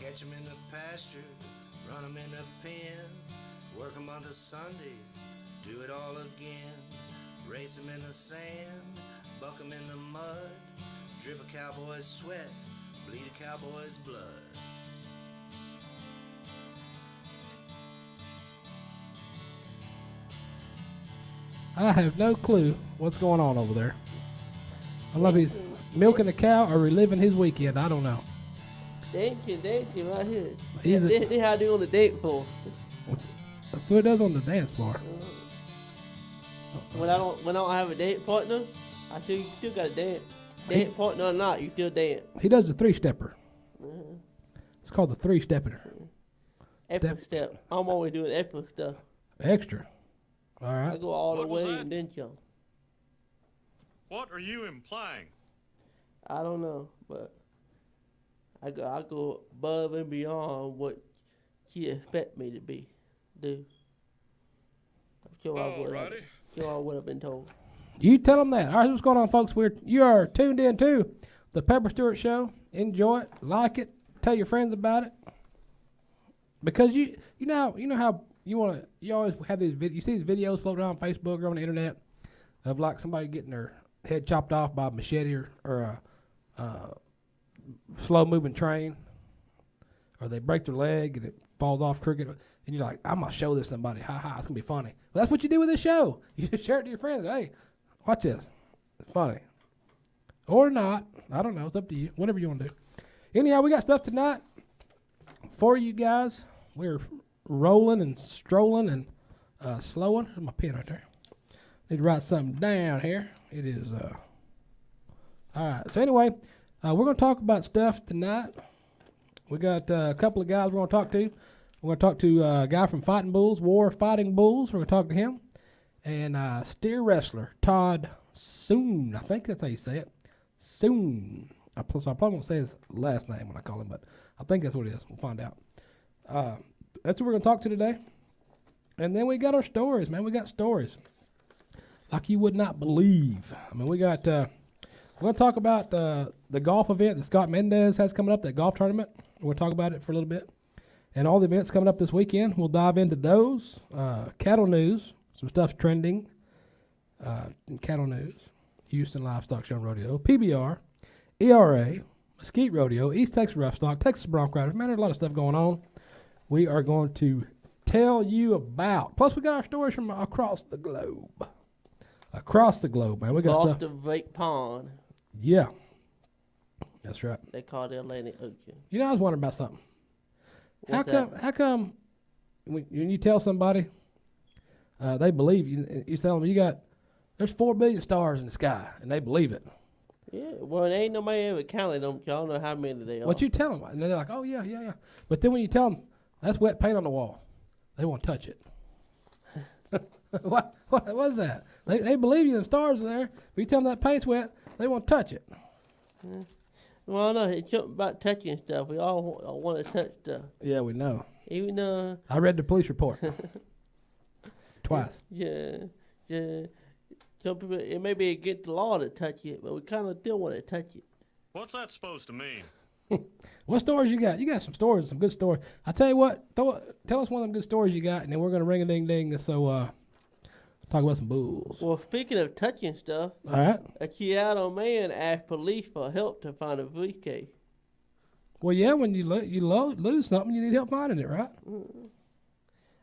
Catch 'em in the pasture, run 'em in the pen, work 'em on the Sundays, do it all again. Race 'em in the sand, buck 'em in the mud, drip a cowboy's sweat, bleed a cowboy's blood. I have no clue what's going on over there. I don't know if he's milking a cow or reliving his weekend. I don't know. Dancing right here. He's a- They how I do on the dance floor. That's what it does on the dance floor. When I don't have a dance partner, I still got to dance. Dance partner or not, you still dance. He does the three-stepper. It's called the three-stepper. Extra step. I'm always doing extra stuff. Extra. All I right. go all the What was way that? and then jump. What are you implying? I don't know, but I go above and beyond what she expect me to do. Show her what I've been told. You tell them that. All right, what's going on, folks? You are tuned in to the Pepper Stewart Show. Enjoy it, like it, tell your friends about it. Because you know how you always have these you see these videos floating around on Facebook or on the internet of like somebody getting their head chopped off by a machete or a slow moving train, or they break their leg and it falls off crooked, and you're like, I'm gonna show this to somebody. Ha ha, it's gonna be funny. Well, that's what you do with this show. You just share it to your friends. Hey, watch this. It's funny. Or not. I don't know. It's up to you. Whatever you want to do. Anyhow, we got stuff tonight for you guys. We're rolling and strolling and slowing. There's my pen right there. Need to write something down here. It is, all right. So anyway, we're going to talk about stuff tonight. We got a couple of guys we're going to talk to. We're going to talk to a guy from Fighting Bulls, War Fighting Bulls. We're going to talk to him. And steer wrestler, Todd Suhn. I think that's how you say it. Suhn. I probably won't say his last name when I call him, but I think that's what it is. We'll find out. That's what we're going to talk to today. And then we got our stories, man. We got stories like you would not believe. I mean, we got, we're going to talk about the golf event that Scott Mendez has coming up, that golf tournament. We're going to talk about it for a little bit. And all the events coming up this weekend, we'll dive into those. Cattle news, some stuff's trending in cattle news. Houston Livestock Show and Rodeo, PBR, ERA, Mesquite Rodeo, East Texas Rough Stock, Texas Bronc Riders. Man, there's a lot of stuff going on. We are going to tell you about. Plus, we got our stories from across the globe. Across the globe, man. We got Off stuff. the Lake Pond. Yeah. That's right. They call it Atlantic Ocean. You know, I was wondering about something. What's that? How come when you tell somebody they believe you, you tell them there's 4 billion stars in the sky, and they believe it. Yeah, well, there ain't nobody ever counted them. Y'all know how many they are. What you tell them, and they're like, oh, yeah. But then when you tell them, that's wet paint on the wall, they won't touch it. What was that? They believe you, the stars are there. But you tell them that paint's wet, they won't touch it. Well, I know it's something about touching stuff. We all want to touch stuff. Yeah, we know. Even though. I read the police report. Twice. Yeah. Some people, it may be against the law to touch it, but we kind of still want to touch it. What's that supposed to mean? What stories you got? You got some stories, some good stories. I tell you what, tell us one of them good stories you got, and then we're going to ring a ding ding. So, talk about some bulls. Well, speaking of touching stuff, All right. a Seattle man asked police for help to find a briefcase. Well, yeah, when you lose something, you need help finding it, right?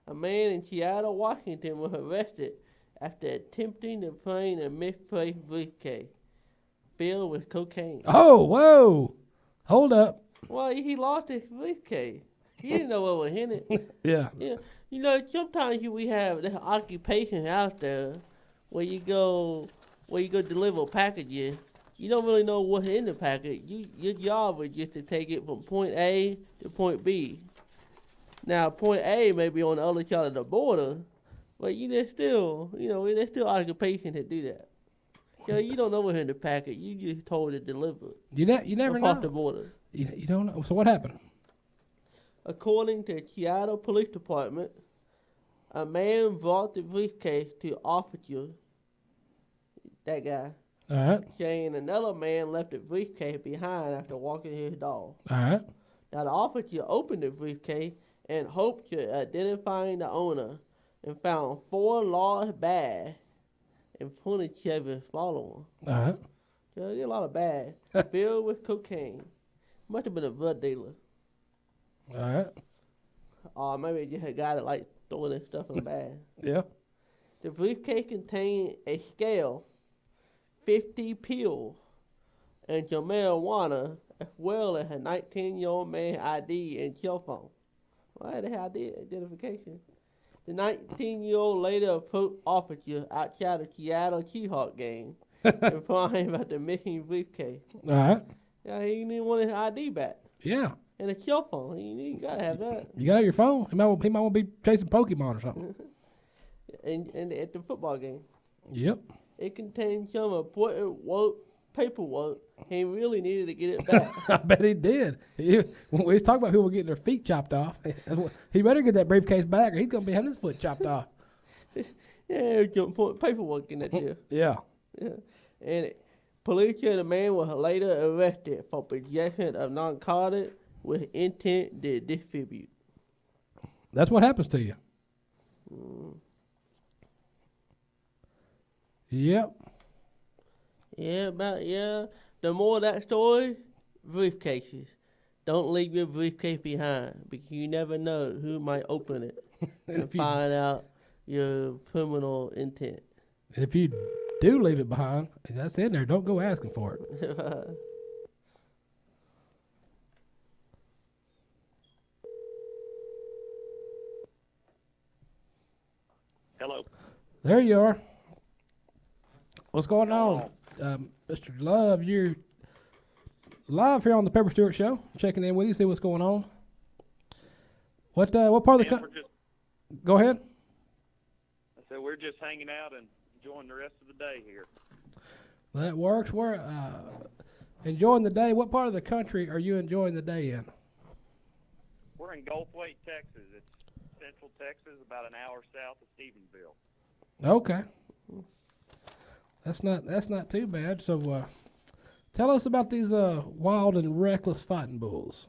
A man in Seattle, Washington was arrested after attempting to find a misplaced briefcase filled with cocaine. Oh, whoa. Hold up. Well, he lost his briefcase. He didn't know what was in it. Yeah. Yeah, you know, sometimes we have the occupations out there where you go deliver packages. You don't really know what's in the package. Your job is just to take it from point A to point B. Now, point A may be on the other side of the border, but there's still occupation to do that. You don't know what's in the package. You just told to deliver. You never know. Across the border. You don't know. So what happened? According to Seattle Police Department, a man brought the briefcase to officers, that guy, All right. saying another man left the briefcase behind after walking his dog. All right. Now, the officer opened the briefcase and hoped to identifying the owner and found 4 large bags and 27 smaller ones. Uh-huh. So there's a lot of bags filled with cocaine. Must have been a drug dealer. All right. Or maybe just a guy that likes throwing this stuff in a bag. Yeah. The briefcase contained a scale, 50 pills, and some marijuana, as well as a 19-year-old man's ID and cell phone. Well, they had identification. The 19-year-old later approached officers outside the Seattle Seahawks game and found him about the missing briefcase. All right. Yeah, he didn't want his ID back. Yeah. And a cell phone. You gotta have that. You got your phone? He might want to be chasing Pokemon or something. And at the football game. Yep. It contained some important paperwork. He really needed to get it back. I bet he did. When we was talking about people getting their feet chopped off, he better get that briefcase back or he's going to be having his foot chopped off. Yeah, there's some important paperwork in that deal. Yeah. Yeah. And police said the man was later arrested for possession of narcotics with intent to distribute. That's what happens to you. Yep. Yeah. The more of that story, briefcases. Don't leave your briefcase behind because you never know who might open it and find out your criminal intent. If you do leave it behind, that's in there. Don't go asking for it. Hello. There you are. What's going on? Mr. Love, you're live here on the Pepper Stewart Show. Checking in with you, see what's going on. What part of the country? Go ahead. I said we're just hanging out and enjoying the rest of the day here. That works. We're enjoying the day. What part of the country are you enjoying the day in? We're in Gulfway, Texas. It's central Texas, about an hour south of Stephenville. Okay. That's not too bad. So, tell us about these wild and reckless fighting bulls.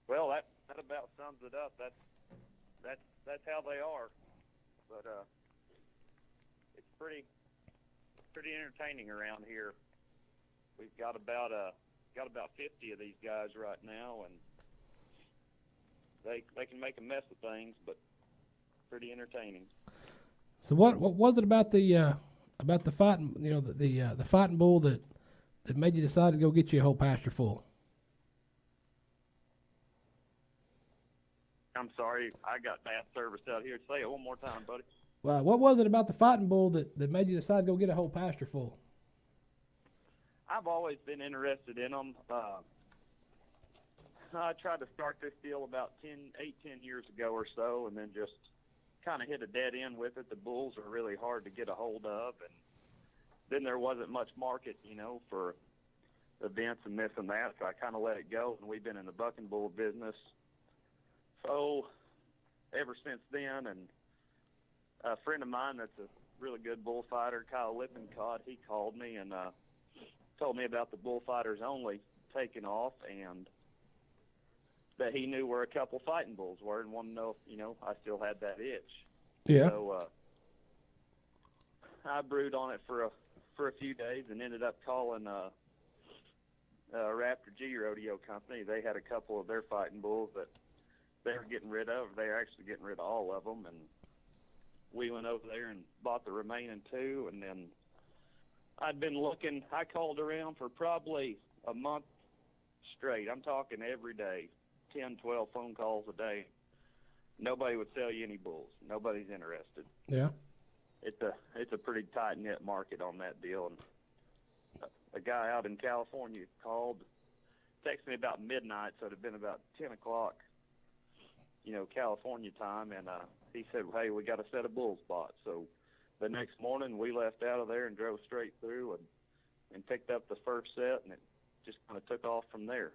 Well, that about sums it up. That's how they are. But it's pretty entertaining around here. We've got about 50 of these guys right now, and they can make a mess of things, but pretty entertaining. So what was it about the fighting, the fighting bull that made you decide to go get you a whole pasture full? I'm sorry, I got bad service out here. Say it one more time, buddy. Well, what was it about the fighting bull that made you decide to go get a whole pasture full? I've always been interested in them. I tried to start this deal about 10 years ago or so, and then just kind of hit a dead end with it. The bulls are really hard to get a hold of, and then there wasn't much market, for events and this and that, so I kind of let it go, and we've been in the bucking bull business. So ever since then, and a friend of mine that's a really good bullfighter, Kyle Lippincott, he called me and told me about the Bullfighters Only taking off, and that he knew where a couple fighting bulls were and wanted to know if, I still had that itch. Yeah. So I brewed on it for a few days and ended up calling Raptor G Rodeo Company. They had a couple of their fighting bulls that they were getting rid of. They were actually getting rid of all of them, and we went over there and bought the remaining 2, and then I'd been looking. I called around for probably a month straight. I'm talking every day, 10, 12 phone calls a day. Nobody would sell you any bulls. Nobody's interested. Yeah. It's a pretty tight-knit market on that deal. And a guy out in California called, texted me about midnight, so it had been about 10 o'clock, California time, and he said, hey, we got a set of bull spots. So the next morning we left out of there and drove straight through and picked up the first set, and it just kind of took off from there.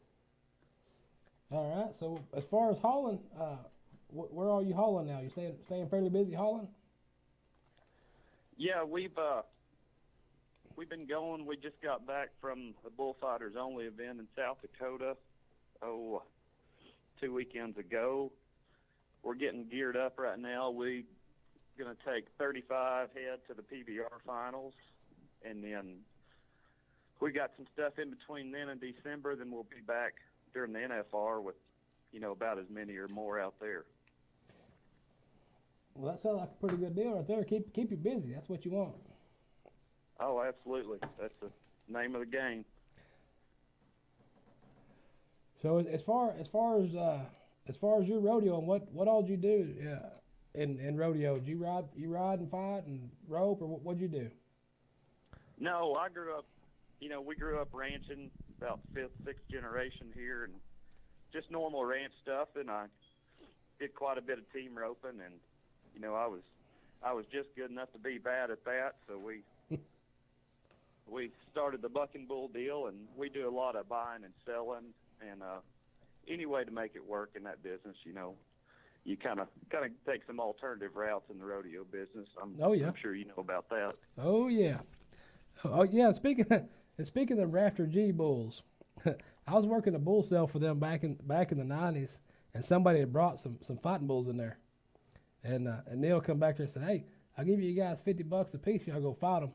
All right. So as far as hauling, where are you hauling now? You staying fairly busy hauling? Yeah, we've been going. We just got back from the Bullfighters Only event in South Dakota. 2 weekends ago. We're getting geared up right now. We're going to take 35 head to the PBR finals, and then we got some stuff in between then and December. Then we'll be back during the NFR with, about as many or more out there. Well, that sounds like a pretty good deal right there. Keep you busy. That's what you want. Oh, absolutely. That's the name of the game. So as far as your rodeo, and what all did you do in rodeo? Did you ride and fight and rope, or what'd you do? No, I grew up. We grew up ranching, about 5th, 6th generation here, and just normal ranch stuff. And I did quite a bit of team roping, and I was just good enough to be bad at that. So we started the buck and bull deal, and we do a lot of buying and selling, and any way to make it work in that business. You kind of take some alternative routes in the rodeo business. I'm sure you know about that. Oh yeah. Oh yeah. Speaking of the Rafter G bulls, I was working a bull sale for them back in the 90s, and somebody had brought some fighting bulls in there, and Neil come back there and said, "Hey, I'll give you guys $50 a piece. Y'all go fight them."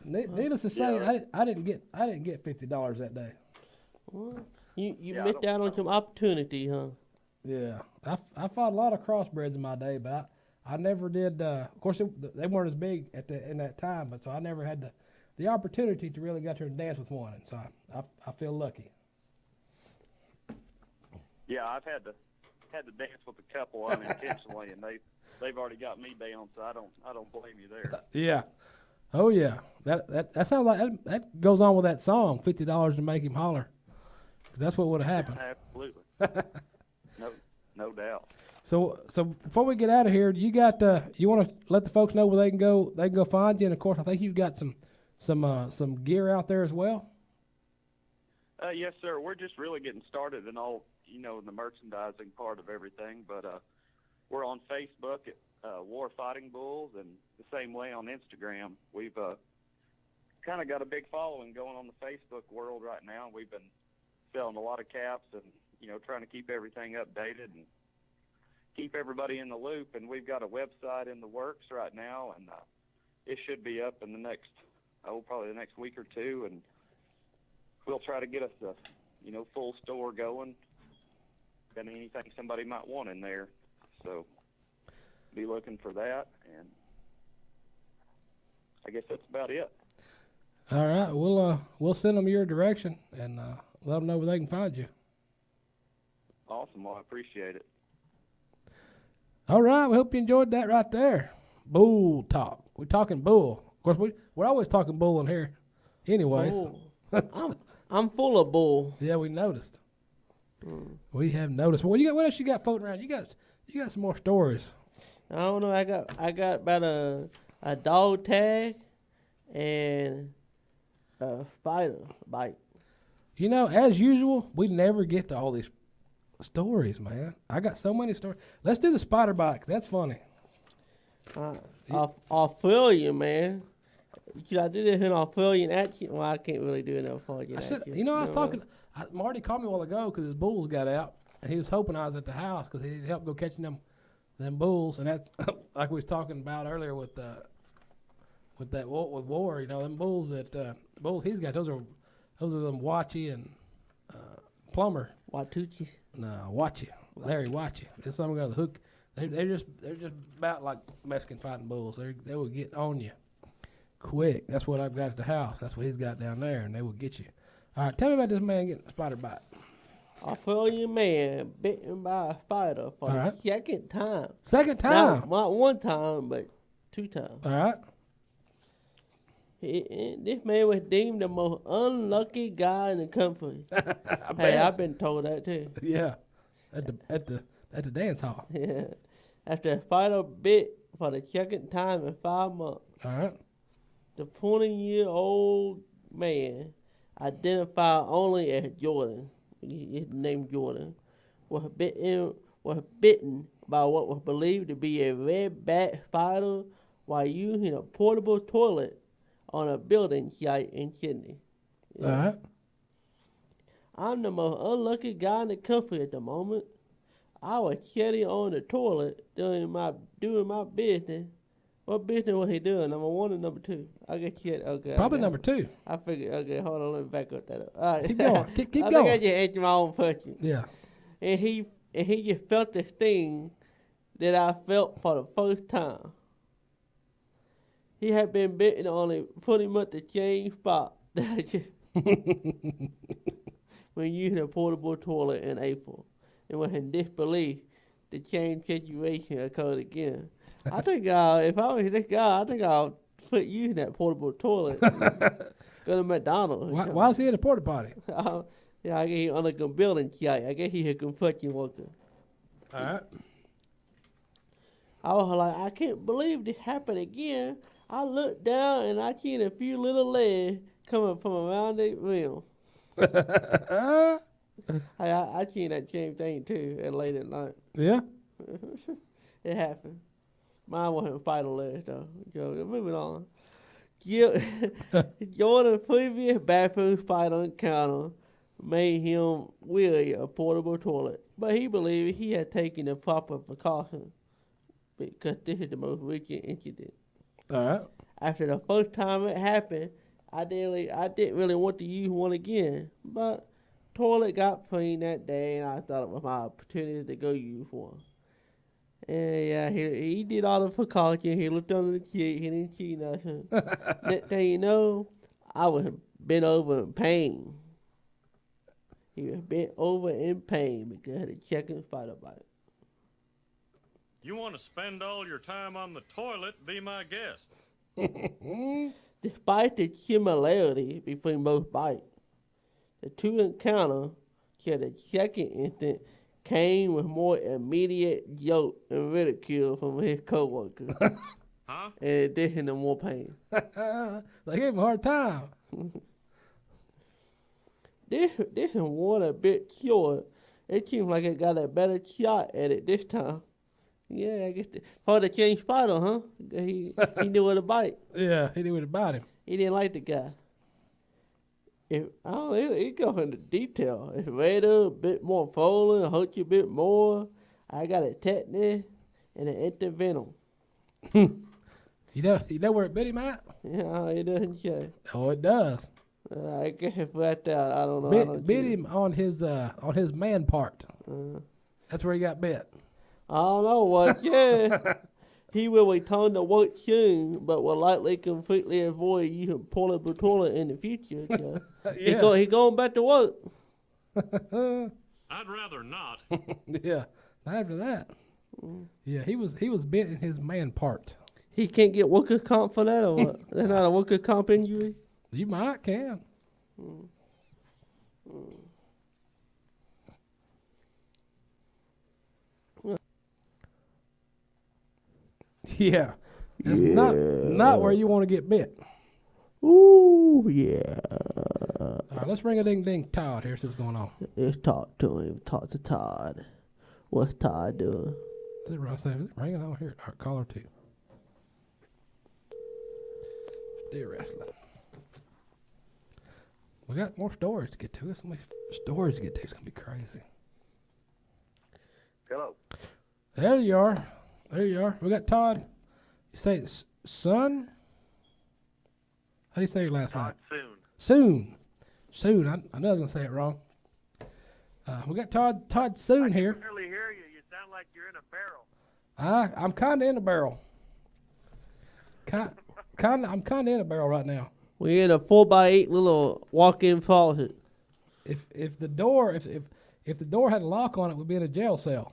Needless to say, I didn't get $50 that day. Well, you missed out on some opportunity, huh? Yeah, I fought a lot of crossbreds in my day, but I never did. Of course, they weren't as big in that time, but so I never had the opportunity to really get there and dance with one, and so I feel lucky. Yeah, I've had to dance with a couple unintentionally, and they've already got me down, so I don't blame you there. Yeah. Oh yeah, that sounds like that goes on with that song, $50 to make him holler, because that's what would have happened. Absolutely. No doubt. So before we get out of here, you want to let the folks know where they can go find you, and of course I think you've got some gear out there as well. Yes, sir. We're just really getting started in all the merchandising part of everything, but we're on Facebook at War Fighting Bulls, and the same way on Instagram. We've kind of got a big following going on the Facebook world right now. We've been selling a lot of caps and trying to keep everything updated and keep everybody in the loop. And we've got a website in the works right now, and it should be up in the next probably the next week or two, and we'll try to get us a full store going and anything somebody might want in there. So be looking for that, and I guess that's about it. All right, we'll send them your direction and let them know where they can find you. Awesome. Well, I appreciate it. All right, we hope you enjoyed that right there. Bull talk. We're talking bull. Of course, we're always talking bull in here. Anyway, I'm full of bull. Yeah, we noticed. We have noticed. Well, what else you got floating around? You got some more stories. I don't know. I got about a dog tag and a spider bite. As usual, we never get to all these stories, man. I got so many stories. Let's do the spider bite. That's funny. I'll fill you, man. Should I do this in Australian accent? Well, I can't really do an Australian accent. I was talking. Marty called me a while ago because his bulls got out, and he was hoping I was at the house because he needed help go catching them bulls, and that's like we was talking about earlier with War. Them bulls bulls he's got. Those are them Watchy and Plumber. Watuchi. No, Watchy. Larry Watchy. There's something on the hook. They're just about like Mexican fighting bulls. They will get on you quick. That's what I've got at the house. That's what he's got down there, and they will get you. All right, tell me about this man getting a spider bite. Australian man bitten by a spider for the second time. Second time? Not one time, but 2 times. All right. This man was deemed the most unlucky guy in the country. Hey, I've been told that too. Yeah, at the dance hall. Yeah, after a spider bit for the second time in 5 months. All right. The 20-year-old man, identified only as Jordan, his name Jordan, was bitten by what was believed to be a red bat spider while using a portable toilet on a building site in Sydney. All right. I'm the most unlucky guy in the country at the moment. I was sitting on the toilet doing my business. What business was he doing? Number one or number two? I guess you had, okay. Probably okay. number 2. I figured, okay, hold on, let me back up that up. All right. Keep going. Keep I think I going. just answered my own question. Yeah. And he just felt the sting that I felt for the first time. He had been bitten on pretty much the same spot that I just when using a portable toilet in April, and was in disbelief the same situation occurred again. I think if I was this guy, I think I'll quit using that portable toilet. Go to McDonald's. Why is he at a porta potty? Yeah, I guess he on a building site. I guess he's a construction worker. All right. I was like, I can't believe this happened again. I looked down and I seen a few little legs coming from around the rim. I seen that same thing too at late at night. Yeah. It happened. Mine wasn't spider legs though. Moving on. Yeah, Jordan's previous bathroom spider encounter made him weary a portable toilet, but he believed he had taken the proper precautions because this is the most recent incident. All right. After the first time it happened, I didn't really want to use one again, but toilet got clean that day, and I thought it was my opportunity to go use one. And yeah, he did all the precautions. He looked under the seat. He didn't see nothing. Next thing you know, I was bent over in pain. He was bent over in pain because of the second spider bite. You want to spend all your time on the toilet, be my guest. Despite the similarity between both bites, the two encounters yet the second instant came with more immediate joke and ridicule from his co-workers. Huh? In addition to more pain. They gave him a hard time. This one a bit short. It seems like it got a better shot at it this time. Yeah, I guess for the change spider, huh? He knew where to bite. Yeah, he knew where to bite him. He didn't like the guy. It goes into detail. It's redder, a bit more swollen, hurt you a bit more. I got a tetanus and an intervenom. You know where it bit him at? Yeah, it doesn't say. Oh, it does. I guess right there, I don't know. Bit him on his man part. That's where he got bit. I don't know what. Yeah, he will return to work soon, but will likely completely avoid using portable toilet in the future. So. Yeah. He going back to work. I'd rather not. Yeah, not after that. Yeah, he was bit in his man part. He can't get workers' comp for that, or what? That's not a workers' comp injury? You can. Yeah, that's not where you want to get bit. Ooh, yeah. All right, let's ring a ding ding Todd here. See what's going on. Let's talk to him. Talk to Todd. What's Todd doing? Is it ringing? I don't hear it. All right, caller 2. Steer wrestling. We got more stories to get to. There's so many stories to get to. It's gonna be crazy. Hello. There you are. We got Todd. You say it's Suhn? How do you say your last name? Todd Suhn. Soon. I know I was gonna say it wrong. We got Todd Suhn here. I can barely hear you. You sound like you're in a barrel. I'm kind of in a barrel. I'm kind of in a barrel right now. We're in a 4x8 little walk-in closet. If the door had a lock on it, we'd be in a jail cell.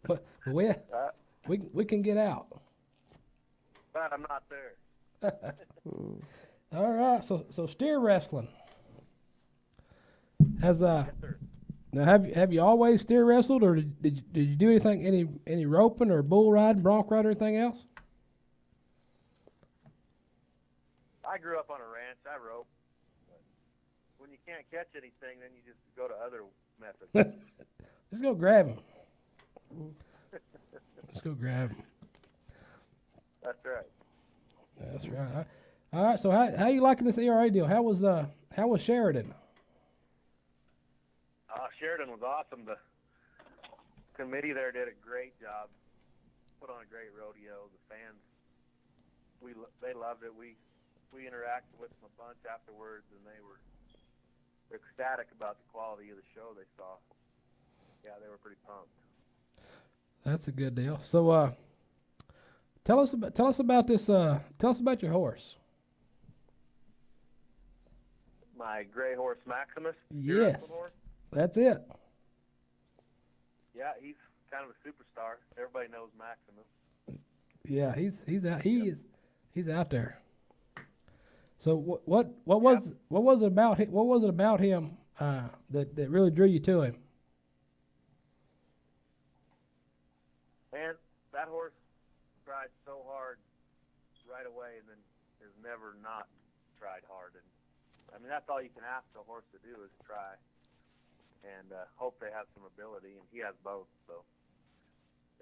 But we can get out. But I'm not there. All right, so steer wrestling. Now have you always steer wrestled, or did you do anything any roping or bull riding, bronc riding, or anything else? I grew up on a ranch. I rope. But when you can't catch anything, then you just go to other methods. Just go grab him. Let's go grab him. That's right. That's right. All right. So how you liking this ERA deal? How was Sheridan? Sheridan was awesome. The committee there did a great job. Put on a great rodeo. The fans, they loved it. We interacted with them a bunch afterwards, and they were ecstatic about the quality of the show they saw. Yeah, they were pretty pumped. That's a good deal. So tell us about this. Tell us about your horse. My gray horse Maximus. Yes, horse. that's it. Yeah, he's kind of a superstar. Everybody knows Maximus. Yeah, he's out. He's out there. So what was it about him that really drew you to him? Man, that horse tried so hard right away, and then has never not tried hard. And I mean, that's all you can ask a horse to do is try, and hope they have some ability. And he has both, so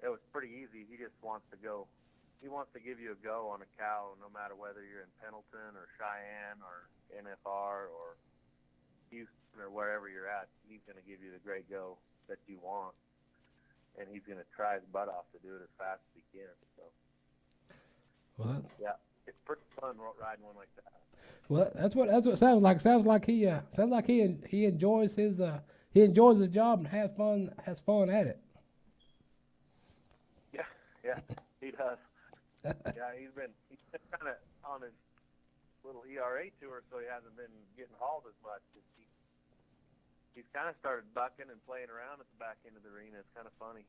it was pretty easy. He just wants to go. He wants to give you a go on a cow, no matter whether you're in Pendleton or Cheyenne or NFR or Houston or wherever you're at. He's going to give you the great go that you want, and he's going to try his butt off to do it as fast as he can. So, Well, yeah, it's pretty fun riding one like that. well, that's what it sounds like. Sounds like he enjoys his job and has fun at it. Yeah, he does. Yeah, he's been kind of on his little ERA tour, so he hasn't been getting hauled as much. He's kind of started bucking and playing around at the back end of the arena. It's kind of funny.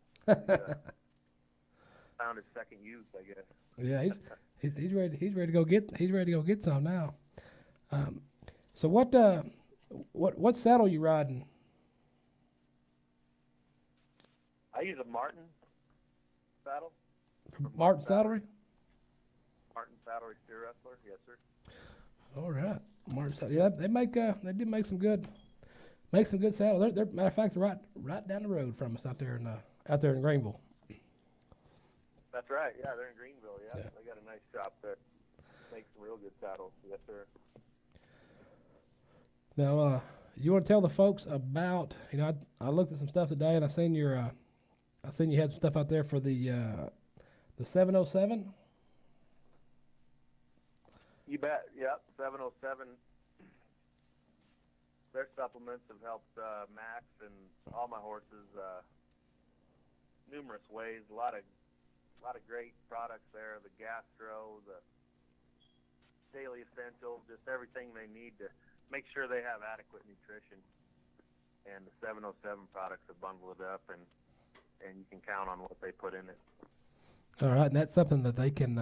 Found his second youth, I guess. Yeah, he's ready. He's ready to go get some now. So what saddle you riding? I use a Martin saddle. Martin Saddlery? Martin Saddlery steer wrestler, yes sir. All right, Martin Saddlery. Yeah, they did make some good saddles. They're matter of fact, they're right down the road from us out there in Greenville. That's right. Yeah, they're in Greenville. Yeah, Yeah. they got a nice shop that makes some real good saddles. Yes sir. Now, you want to tell the folks about? I looked at some stuff today, and I seen you had some stuff out there for the 707. You bet. Yep, 707. Their supplements have helped Max and all my horses numerous ways. A lot of great products there. The Gastro, the Daily Essentials, just everything they need to make sure they have adequate nutrition. And the 707 products have bundled it up, and you can count on what they put in it. All right, and that's something that they can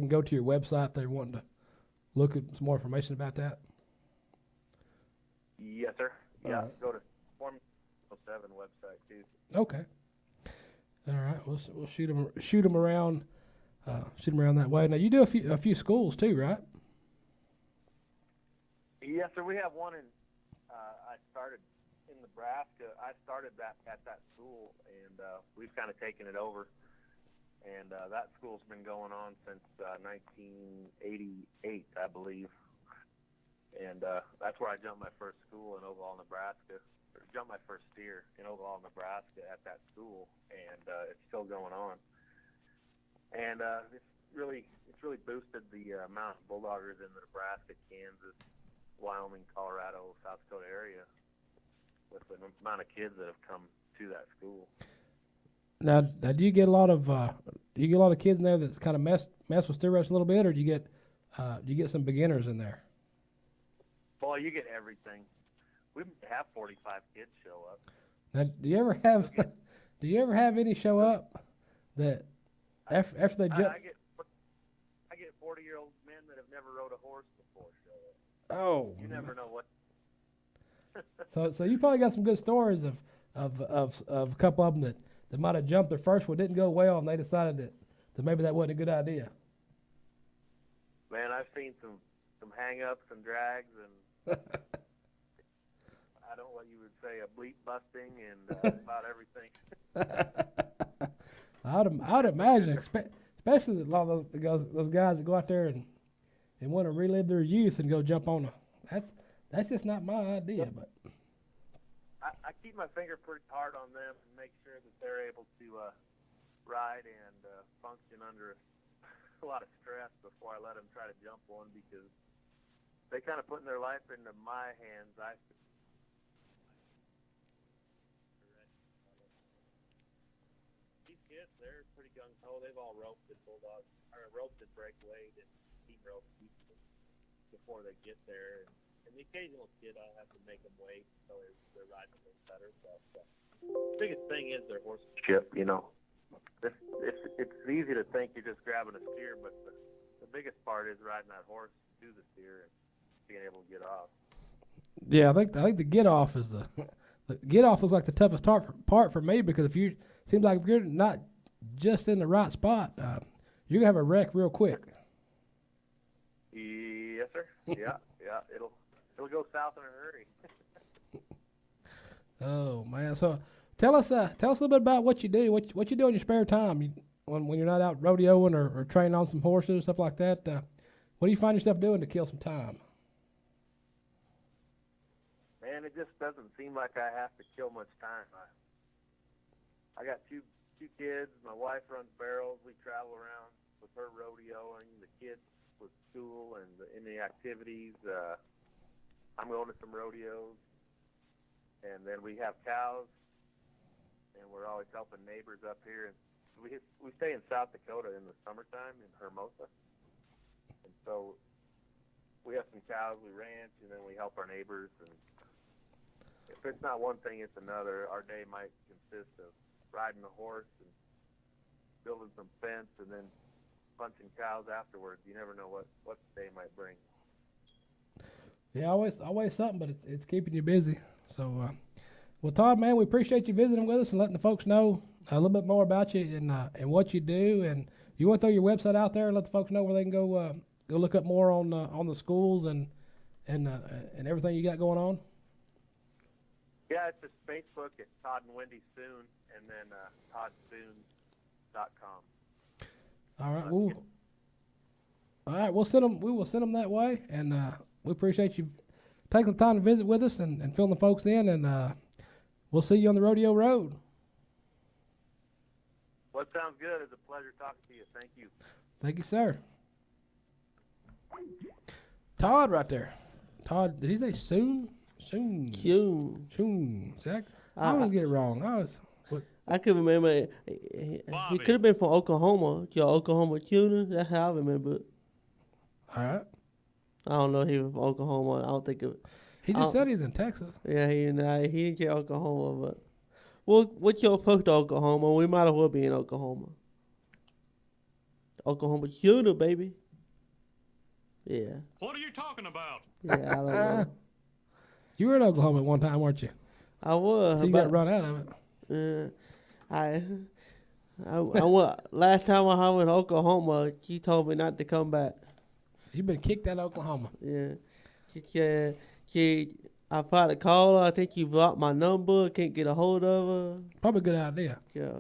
go to your website if they want to look at some more information about that. Yes, sir. Yeah, right. Go to Formula 7 website too. Okay. All right, we'll shoot them around that way. Now you do a few schools too, right? Yes, sir. We have one in. I started in Nebraska. I started that at that school, and we've kind of taken it over. And that school's been going on since 1988, I believe. And that's where I jumped my first school in Oglala, Nebraska. Or jumped my first steer in Oglala, Nebraska at that school, and it's still going on. And it's really boosted the amount of bulldoggers in the Nebraska, Kansas, Wyoming, Colorado, South Dakota area with the amount of kids that have come to that school. Now, do you get a lot of kids in there that's kind of mess with steer rush a little bit, or do you get some beginners in there? Boy, you get everything. We have 45 kids show up. Now, do you ever have any show up that after they jump? I get 40-year-old men that have never rode a horse before show up. Oh, You never know what. so you probably got some good stories of a couple of them that might have jumped their first one, didn't go well, and they decided that maybe that wasn't a good idea. Man, I've seen some hang-ups and drags, and I don't know what you would say, a bleep busting, and about everything. I'd imagine, especially a lot of those guys that go out there and and want to relive their youth and go jump on that's just not my idea. But I keep my finger pretty hard on them and make sure that they're able to ride and function under a lot of stress before I let them try to jump one, because they kind of putting their life into my hands. These kids, they're pretty gung-ho. They've all roped bulldogs, or roped breakaway and team roped before they get there. And the occasional kid, I have to make them wait until they're riding a little better. But the biggest thing is their horsemanship. You know, it's easy to think you're just grabbing a steer, but the biggest part is riding that horse to the steer and being able to get off. yeah, I think the get off is the get off looks like the toughest part for me, because if you're not just in the right spot, you're gonna have a wreck real quick. Yes, sir. Yeah, it'll go south in a hurry. Oh man, so tell us a little bit about what you do. What you do in your spare time when you're not out rodeoing or training on some horses, stuff like that. What do you find yourself doing to kill some time? Man, it just doesn't seem like I have to kill much time. I got two kids. My wife runs barrels. We travel around with her rodeoing. The kids with school and in the activities. I'm going to some rodeos, and then we have cows, and we're always helping neighbors up here. And we stay in South Dakota in the summertime in Hermosa, and so we have some cows. We ranch, and then we help our neighbors. And if it's not one thing, it's another. Our day might consist of riding a horse and building some fence, and then punching cows afterwards. You never know what the day might bring. Yeah, always something, but it's keeping you busy. So, well, Todd, man, we appreciate you visiting with us and letting the folks know a little bit more about you and what you do. And you want to throw your website out there and let the folks know where they can go look up more on the schools and everything you got going on. Yeah, it's just Facebook at Todd and Wendy Suhn, and then ToddSuhn.com. All right, we will send them that way, and we appreciate you taking the time to visit with us and filling the folks in, and we'll see you on the rodeo road. Well, it sounds good. It's a pleasure talking to you. Thank you. Thank you, sir. Todd right there. Todd, did he say soon? Soon. See, I always get it wrong. I can remember. He could have been from Oklahoma. Your Oklahoma tuna. That's how I remember it. All right. I don't know if he was from Oklahoma. I don't think it. He just said he's in Texas. Yeah, he didn't say Oklahoma, but what's your approach to Oklahoma? We might as well be in Oklahoma. Oklahoma tuna, baby. Yeah. What are you talking about? Yeah, I don't know. You were in Oklahoma at one time, weren't you? I was. So you got run out of it. I went, last time I was in Oklahoma, she told me not to come back. You've been kicked out of Oklahoma. Yeah. I tried to call her. I think you blocked my number. Can't get a hold of her. Probably a good idea. Yeah.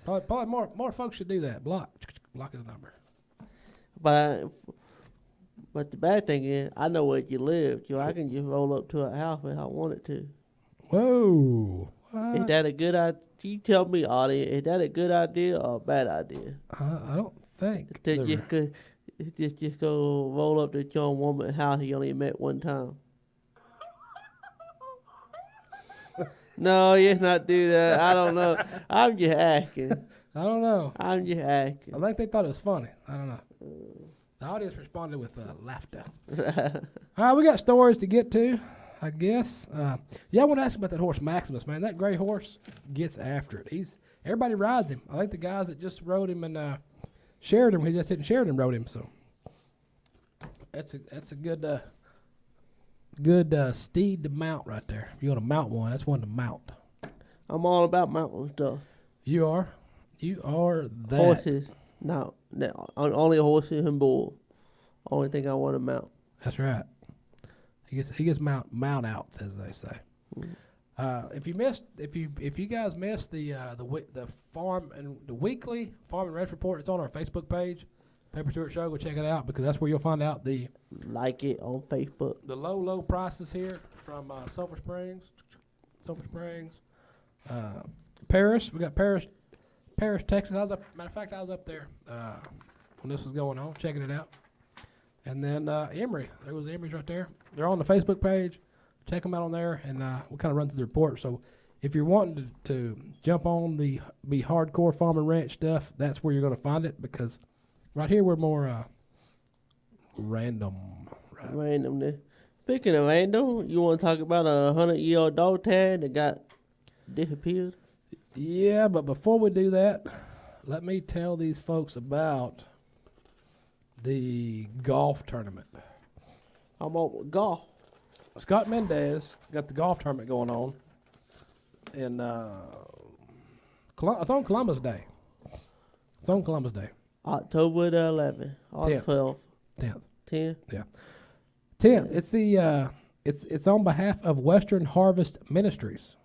Probably more folks should do that. Block his number. But the bad thing is, I know where you live. I can just roll up to her house if I wanted to. Whoa. What? Is that a good idea? You tell me, audience, is that a good idea or a bad idea? I don't think. Just go roll up to a young woman's house you only met one time. No, let's not do that. I don't know. I'm just asking. I don't know. I'm just asking. I think they thought it was funny. I don't know. The audience responded with laughter. All right, we got stories to get to, I guess. I want to ask about that horse Maximus, man. That gray horse gets after it. Everybody rides him. I think the guys that just rode him in Sheridan, he just hit Sheridan rode him. So that's a good steed to mount right there. If you want to mount one, that's one to mount. I'm all about mountain stuff. You are that. Horses. No, only horses and bulls. Only thing I want to mount. That's right. He gets mount outs, as they say. If you guys missed the farm and the weekly farm and ranch report, it's on our Facebook page. Pepper Stewart Show. Go check it out because that's where you'll find out the Like it on Facebook. low prices here from Sulphur Springs, Paris. We got Paris, Texas. Matter of fact, I was up there when this was going on, checking it out. And then Emory. There was the Emory's right there. They're on the Facebook page. Check them out on there, and we'll kind of run through the report. So if you're wanting to jump on the hardcore farm and ranch stuff, that's where you're going to find it because right here we're more random. Right? Randomness. Speaking of random, you want to talk about a 100-year-old dog tag that got disappeared? Yeah, but before we do that, let me tell these folks about the golf tournament. I'm on golf. Scott Mendez got the golf tournament going on, and it's on Columbus Day. It's on Columbus Day. October the 11th. Or 10th. 12th. 10th. 10th? Yeah. 10th. It's the it's on behalf of Western Harvest Ministries.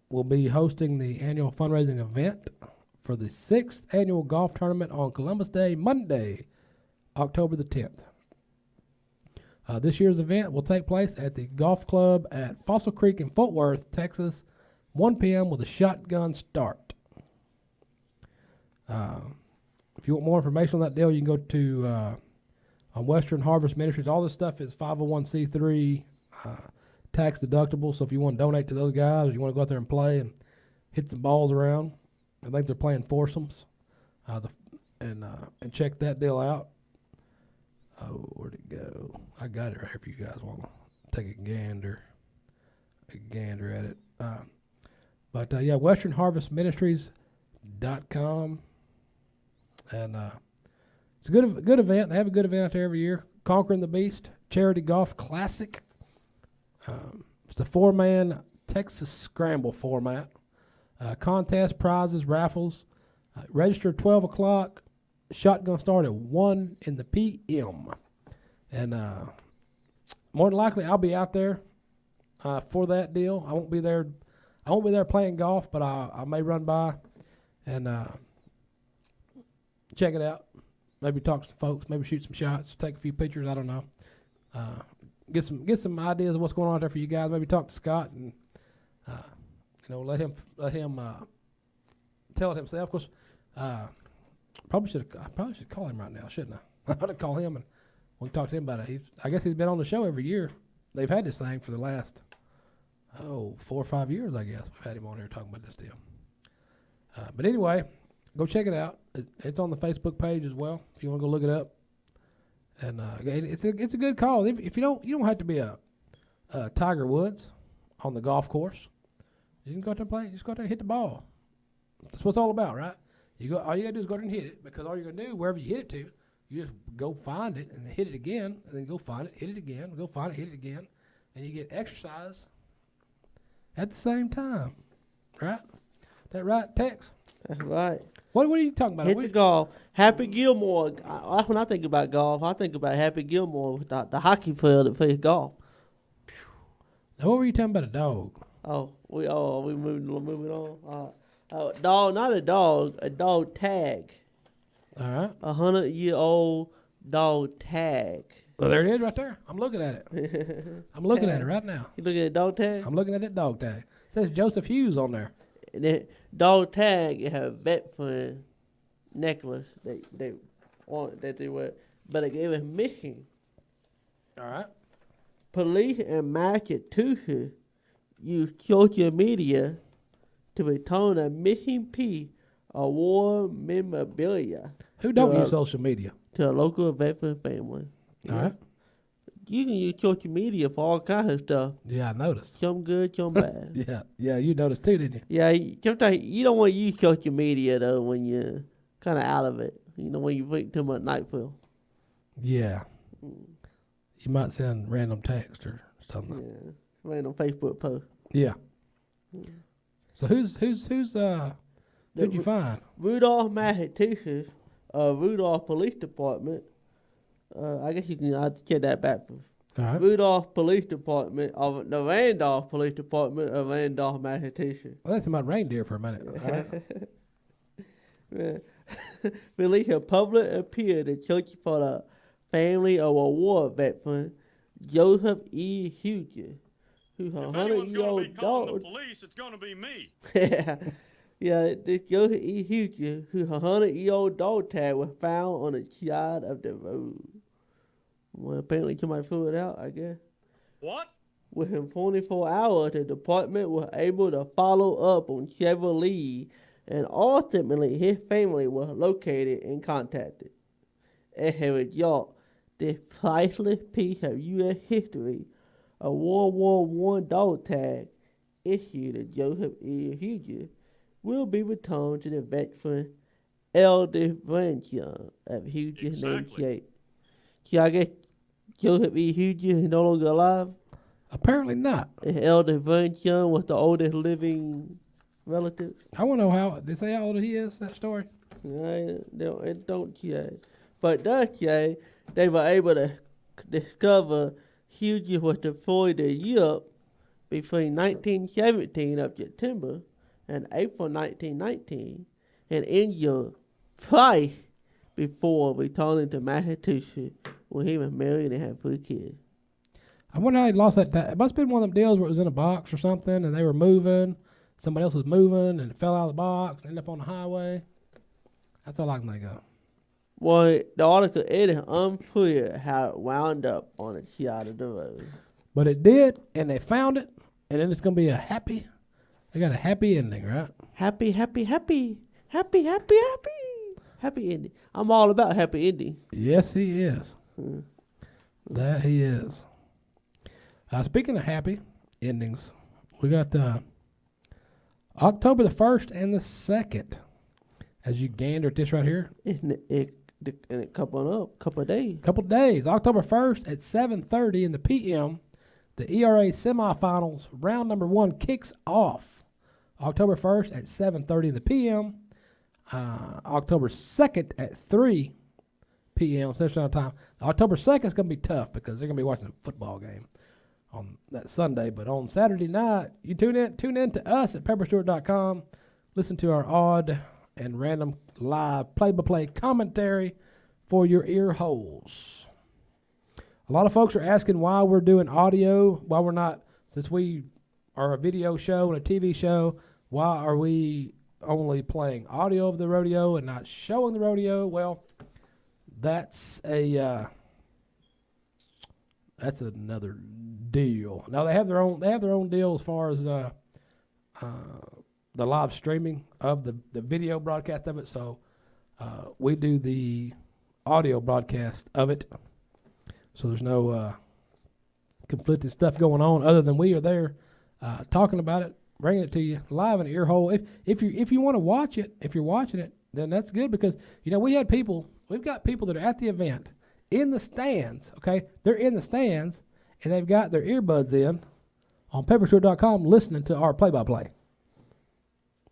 We'll be hosting the annual fundraising event for the 6th annual golf tournament on Columbus Day, Monday, October the 10th. This year's event will take place at the golf club at Fossil Creek in Fort Worth, Texas, 1 p.m. with a shotgun start. If you want more information on that deal, you can go to on Western Harvest Ministries. All this stuff is 501c3, tax deductible. So if you want to donate to those guys, or you want to go out there and play and hit some balls around, I think they're playing foursomes, and check that deal out. Oh, where'd it go? I got it right here if you guys want to take a gander at it. But yeah, WesternHarvestMinistries.com, and it's a good event. They have a good event out there every year. Conquering the Beast Charity Golf Classic. It's a 4-man Texas Scramble format. Contest, prizes, raffles. Register 12 o'clock. Shotgun start at 1 in the p.m. And more than likely, I'll be out there for that deal. I won't be there playing golf, but I may run by and check it out. Maybe talk to some folks. Maybe shoot some shots. Take a few pictures. I don't know. Get some ideas of what's going on out there for you guys. Maybe talk to Scott and let him tell it himself. Of course, I probably should call him right now, shouldn't I? I ought to call him and we can talk to him about it. I guess he's been on the show every year. They've had this thing for the last 4 or 5 years, I guess. We've had him on here talking about this deal. But anyway, go check it out. It's on the Facebook page as well if you want to go look it up. And it's a good cause. If you don't have to be a Tiger Woods on the golf course. You can go out there and play. Just go out there and hit the ball. That's what it's all about, right? All you gotta do is go out there and hit it, because all you're gonna do, wherever you hit it to, you just go find it and then hit it again, and then go find it, hit it again, go find it, hit it again, and you get exercise at the same time, right? That right, Tex? That's right. What are you talking about? Hit the golf. Happy Gilmore. When I think about golf, I think about Happy Gilmore with the hockey player that plays golf. Now, what were you talking about, a dog? We moving on. Dog, not a dog tag. All right. 100-year-old dog tag. Well, there it is right there. I'm looking at it. I'm looking at it right now. You looking at the dog tag? I'm looking at that dog tag. It says Joseph Hughes on there. And that dog tag, it have a vet friend necklace they wear, but it was missing. All right. Police in Massachusetts use social media to return a missing piece of war memorabilia. Who don't use social media? To a local veteran family. All right. You can use social media for all kinds of stuff. Yeah, I noticed. Some good, some bad. Yeah, you noticed too, didn't you? Yeah, sometimes you don't want to use social media though when you're kind of out of it. When you drink too much NyQuil. Yeah. You might send random text or something. Yeah, random Facebook post. Yeah. So who'd you find? Rudolph, Massachusetts, Rudolph Police Department. I guess you can check that back for All right. Rudolph Police Department of the Randolph Police Department of Randolph, Massachusetts. Well, that's about reindeer for a minute. All right. released a public appeal to church for the family of a war veteran, Joseph E. Hughes, who's a If anyone's going to be 100-year-old calling the dog. police, it's going to be me. Yeah, this Joseph E. Hughes, whose 100-year-old dog tag was found on the side of the road. Well, apparently somebody threw it out, I guess. What? Within 24 hours, the department was able to follow up on several leads, and ultimately his family was located and contacted. As a result, this priceless piece of U.S. history, a World War I dog tag issued to Joseph E. Hughes, will be returned to the veteran eldest grandson of Hughes' namesake. So I guess Joseph E. Hughes is no longer alive. Apparently not. His eldest grandson was the oldest living relative. I want to know how. They say how old he is. That story. It don't say. But does say they were able to discover Hughes was deployed to Europe between 1917 of September and April 1919, and injured twice before returning to Massachusetts when he was married and had 3 kids. I wonder how he lost that tag. It must have been one of them deals where it was in a box or something, and they were moving. Somebody else was moving, and it fell out of the box and ended up on the highway. That's all I can think of. Well, the article, it is unclear how it wound up on the side of the road. But it did, and they found it, and then it's going to be they got a happy ending, right? Happy, happy, happy. Happy, happy, happy. Happy ending. I'm all about happy ending. Yes, he is. That he is. Speaking of happy endings, we got October the 1st and the 2nd. As you gander at this right here. Isn't it a couple of days? Couple days. October 1st at 7:30 in the p.m., the ERA semifinals round number 1 kicks off. October 1st at 7:30 in the p.m. October 2nd at 3 p.m. Central Time. October 2nd is going to be tough because they're going to be watching a football game on that Sunday. But on Saturday night, you tune in to us at pepperstewart.com. Listen to our odd and random live play-by-play commentary for your ear holes. A lot of folks are asking why we're doing audio, why we're not, since we are a video show and a TV show, why are we only playing audio of the rodeo and not showing the rodeo? Well, that's another deal. Now they have their own deal as far as the live streaming of the video broadcast of it. So we do the audio broadcast of it. So there's no conflicted stuff going on other than we are there talking about it, bringing it to you live in the ear hole. If you want to watch it, if you're watching it, then that's good because we've got people that are at the event in the stands. Okay, they're in the stands and they've got their earbuds in on pepperstewart.com listening to our play-by-play.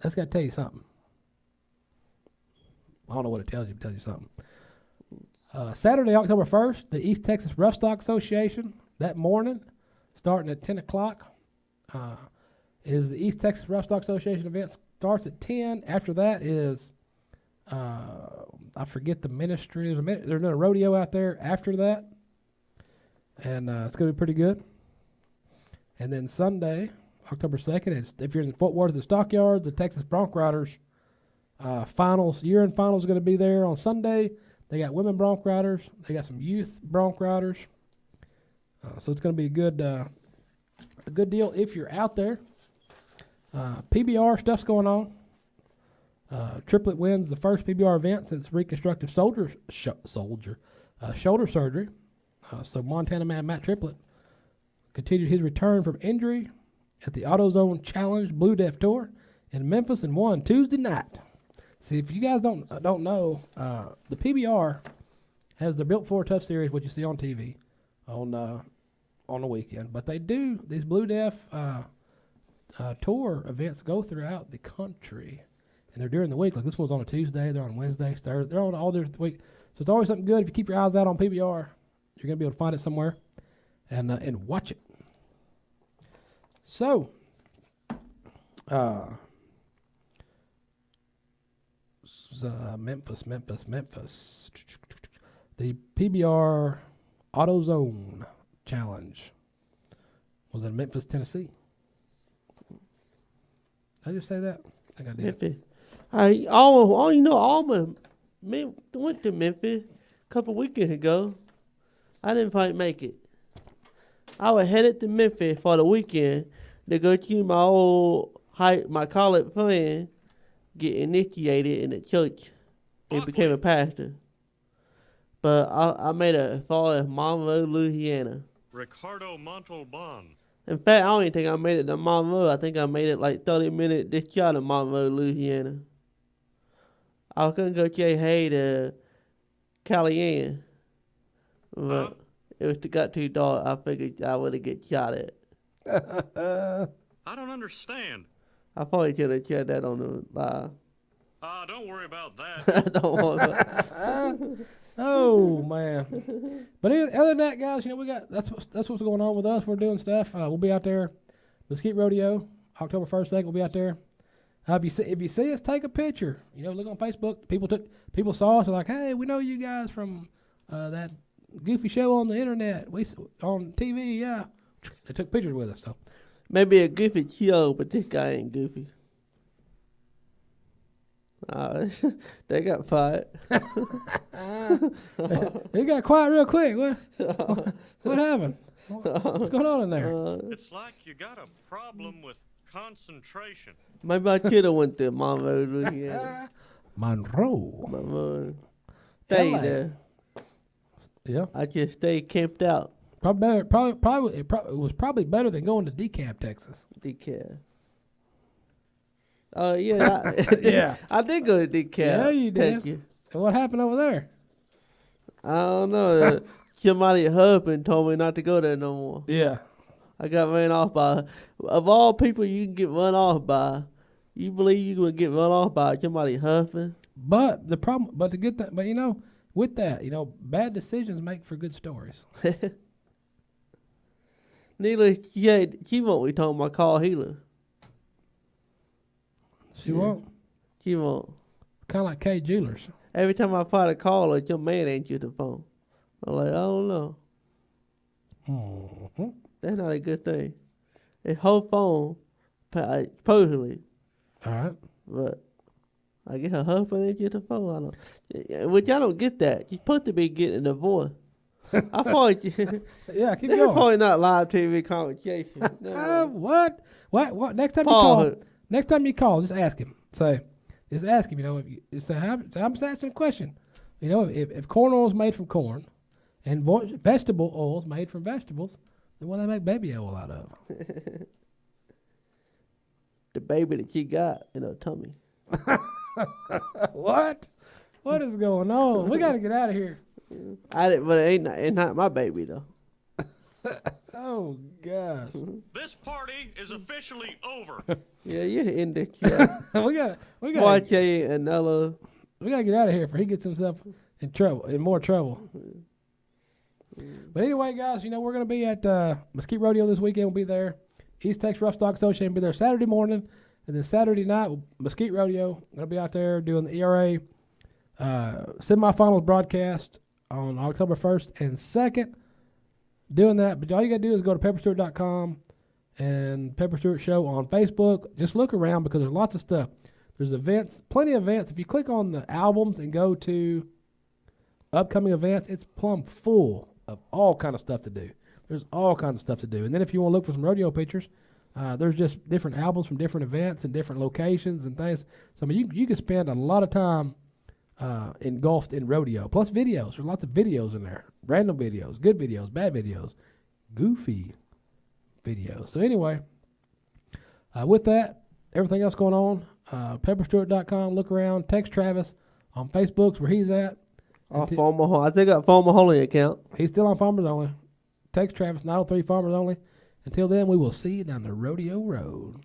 That's got to tell you something. I don't know what it tells you. It tells you something. Saturday, October 1st, the East Texas Rough Stock Association, that morning, starting at 10 o'clock, is the East Texas Rough Stock Association event. Starts at 10. After that is, I forget the ministry. There's another rodeo out there after that. And it's going to be pretty good. And then Sunday, October 2nd, if you're in Fort Worth, the Stockyards, the Texas Bronc Riders finals, year-end finals are going to be there on Sunday. They got women bronc riders. They got some youth bronc riders. So it's going to be a good deal if you're out there. PBR stuff's going on. Triplet wins the first PBR event since reconstructive shoulder surgery. So Montana man Matt Triplett continued his return from injury at the AutoZone Challenge Blue Death Tour in Memphis and won Tuesday night. See, if you guys don't know, the PBR has the Built For Tough series, what you see on TV on the weekend. But they do these Blue Death tour events go throughout the country, and they're during the week. Like this one's on a Tuesday, they're on Wednesday, Thursday, they're on all their week. So it's always something good. If you keep your eyes out on PBR, you're gonna be able to find it somewhere and watch it. So, Memphis. The PBR AutoZone Challenge was in Memphis, Tennessee. Did I just say that? I think I did. Memphis. Alma went to Memphis a couple weekends ago. I didn't quite make it. I was headed to Memphis for the weekend to go to my college friend get initiated in the church and became a pastor. But I made it as far as Monroe, Louisiana. Ricardo Montalban. In fact, I don't even think I made it to Monroe. I think I made it like 30 minutes this shot of Monroe, Louisiana. I was going to go say hey to Callyanne. But it got too dark. I figured I would have get shot at. I don't understand. I probably could have said that on the live. Don't worry about that. Don't worry about Oh man! But other than that, guys, we got that's what's going on with us. We're doing stuff. We'll be out there, Mesquite Rodeo, October 1st, 2nd. We'll be out there. If you see us, take a picture. Look on Facebook. People saw us. They're like, hey, we know you guys from that goofy show on the internet. We on TV, yeah. They took pictures with us. So maybe a goofy show, but this guy ain't goofy. They got fired. They got quiet real quick. What happened? What's going on in there? It's like you got a problem with concentration. Maybe I should have went to Monroe, Louisiana. Monroe. Stay there. Yeah. I just stayed camped out. It was probably better than going to DeKalb, Texas. DeKalb. Oh, yeah. Yeah. I did go to DeKalb. Yeah, you did. And what happened over there? I don't know. Somebody at husband told me not to go there no more. Yeah. I got ran off by, of all people you can get run off by, you believe you would get run off by somebody's husband? But the problem, with that, bad decisions make for good stories. Needless, she won't be talking about Carl Healer. She won't. She won't. Kind of like K Jewelers. Every time I try to call her, your man answers the phone. I'm like, I don't know. Mm-hmm. That's not a good thing. It's whole phone, supposedly. All right. But I guess her husband answers the phone. Which I don't get that. You're supposed to be getting a divorce. I thought you. Yeah, keep That's going. probably not live TV conversation. What? Next time you call, just ask him. Just ask him. I'm just asking a question. If corn oil is made from corn, and vegetable oil is made from vegetables, then what do they make baby oil out of? The baby that she got in her tummy. What? What is going on? We got to get out of here. But it's not my baby though. Oh gosh. This party is officially over. Yeah, you're in the we got watch another. We gotta get out of here before he gets himself in more trouble. But anyway, guys, we're gonna be at Mesquite Rodeo this weekend. We'll be there. East Texas Rough Stock Association will be there Saturday morning, and then Saturday night Mesquite Rodeo. Gonna be out there doing the ERA semifinals broadcast on October 1st and 2nd. Doing that, but all you got to do is go to pepperstewart.com and Pepper Stewart Show on Facebook. Just look around because there's lots of stuff. There's events, plenty of events. If you click on the albums and go to upcoming events, it's plumb full of all kind of stuff to do. There's all kinds of stuff to do. And then if you want to look for some rodeo pictures, there's just different albums from different events and different locations and things. So I mean, you can spend a lot of time engulfed in rodeo. Plus videos. There's lots of videos in there. Random videos, good videos, bad videos, goofy videos. So anyway, with that, everything else going on, pepperstewart.com, look around, text Travis on Facebook's where he's at. I think I found my Holy account. He's still on Farmers Only. Text Travis, 903 Farmers Only. Until then, we will see you down the rodeo road.